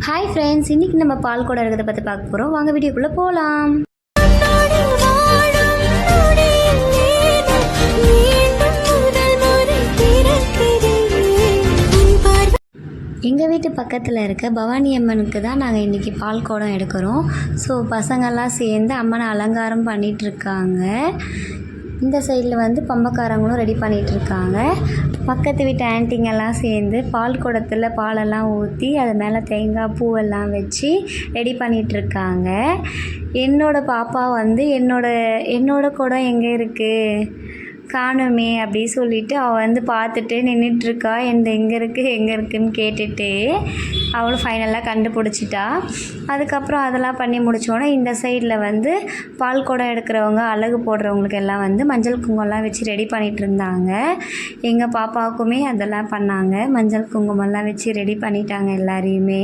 Hi friends, இன்றைக்கி நம்ம பால் குடம் இருக்கிறத பற்றி பார்க்க போகிறோம். வாங்க வீடியோக்குள்ளே போகலாம். எங்கள் வீட்டு பக்கத்தில் இருக்க பவானி அம்மனுக்கு தான் நாங்கள் இன்றைக்கி பால் குடம் எடுக்கிறோம். ஸோ பசங்கள்லாம் சேர்ந்து அம்மனை அலங்காரம் பண்ணிகிட்ருக்காங்க. இந்த சைடில் பம்பக்காரங்களும் ரெடி பண்ணிகிட்ருக்காங்க. பக்கத்து வீட்டு ஆன்ட்டிங்கெல்லாம் சேர்ந்து பால் குடத்தில் பாலெல்லாம் ஊற்றி அது மேலே தேங்காய் பூவெல்லாம் வச்சு ரெடி பண்ணிகிட்ருக்காங்க. என்னோடய பாப்பா என்னோட குடம் எங்கே இருக்குது காணுமே அப்படி சொல்லிவிட்டு அவள் பார்த்துட்டு நின்றுட்டுருக்கா. எங்கே இருக்குன்னு கேட்டுட்டு அவளும் ஃபைனலாக கண்டுபிடிச்சிட்டா. அதுக்கப்புறம் அதெல்லாம் பண்ணி முடித்தோன்னே இந்த சைடில் பால் குடம் எடுக்கிறவங்க அழகு போடுறவங்களுக்கு எல்லாம் மஞ்சள் குங்குமம்லாம் வச்சு ரெடி பண்ணிகிட்டு இருந்தாங்க. எங்கள் பாப்பாவுக்குமே அதெல்லாம் பண்ணாங்க. மஞ்சள் குங்குமம்லாம் வச்சு ரெடி பண்ணிட்டாங்க எல்லாரையுமே.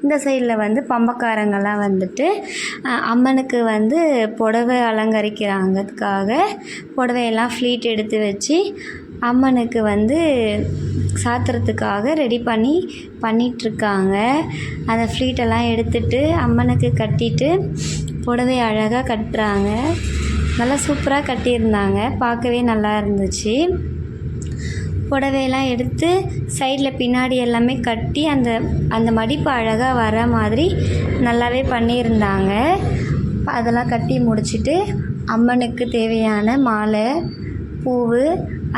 இந்த சைடில் பம்பக்காரங்கெல்லாம் அம்மனுக்கு புடவை அலங்கரிக்கிறாங்கிறதுக்காக புடவையெல்லாம் ஃப்ளீட் எடுத்து வச்சு அம்மனுக்கு சாத்துறதுக்காக ரெடி பண்ணிகிட்ருக்காங்க. அந்த ஃப்ளீட்டெல்லாம் எடுத்துகிட்டு அம்மனுக்கு கட்டிட்டு புடவை அழகாக கட்டுறாங்க. நல்லா சூப்பராக கட்டியிருந்தாங்க, பார்க்கவே நல்லா இருந்துச்சு. புடவையெல்லாம் எடுத்து சைடில் பின்னாடி எல்லாமே கட்டி அந்த மடிப்பு அழகாக வர மாதிரி நல்லாவே பண்ணியிருந்தாங்க. அதெல்லாம் கட்டி முடிச்சுட்டு அம்மனுக்கு தேவையான மாலை பூவு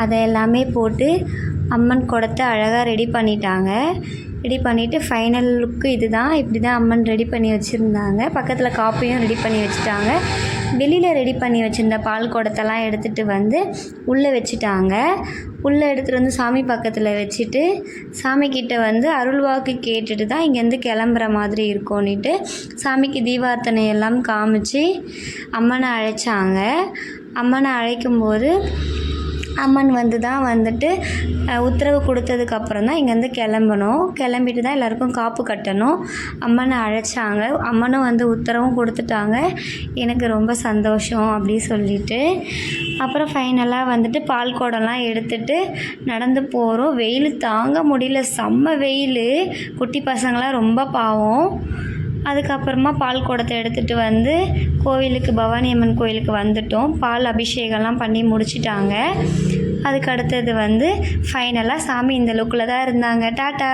அதை எல்லாமே போட்டு அம்மன் குடத்தை அழகாக ரெடி பண்ணிட்டாங்க. ரெடி பண்ணிவிட்டு ஃபைனல் லுக்கு இதுதான். இப்படி தான் அம்மன் ரெடி பண்ணி வச்சுருந்தாங்க. பக்கத்தில் காப்பியும் ரெடி பண்ணி வச்சுட்டாங்க. வெளியில் ரெடி பண்ணி வச்சுருந்த பால் குடத்தெல்லாம் எடுத்துகிட்டு உள்ளே வச்சுட்டாங்க. உள்ளே எடுத்துகிட்டு சாமி பக்கத்தில் வச்சுட்டு சாமிக்கிட்ட அருள்வாக்கு கேட்டுட்டு தான் இங்கேருந்து கிளம்புற மாதிரி இருக்கும்னுட்டு சாமிக்கு தீபார்த்தனை எல்லாம் காமிச்சு அம்மனை அழைச்சாங்க. அம்மனை அழைக்கும்போது அம்மன் உத்தரவு கொடுத்ததுக்கப்புறம் தான் இங்கேருந்து கிளம்பணும். கிளம்பிட்டு தான் எல்லாேருக்கும் காப்பு கட்டணும். அம்மனை அழைச்சாங்க. அம்மனும் உத்தரவும் கொடுத்துட்டாங்க. எனக்கு ரொம்ப சந்தோஷம் அப்படி சொல்லிட்டு அப்புறம் ஃபைனலாக பால் குடம்லாம் எடுத்துகிட்டு நடந்து போகிறோம். வெயில் தாங்க முடியல, செம்ம வெயில். குட்டி பசங்களாம் ரொம்ப பாவம். அதுக்கப்புறமா பால் குடத்தை எடுத்துகிட்டு கோவிலுக்கு பவானி அம்மன் கோவிலுக்கு வந்துட்டோம். பால் அபிஷேகம்லாம் பண்ணி முடிச்சிட்டாங்க. அதுக்கு அடுத்தது ஃபைனலாக சாமி இந்த லுக்கில் தான் இருந்தாங்க. டாட்டா.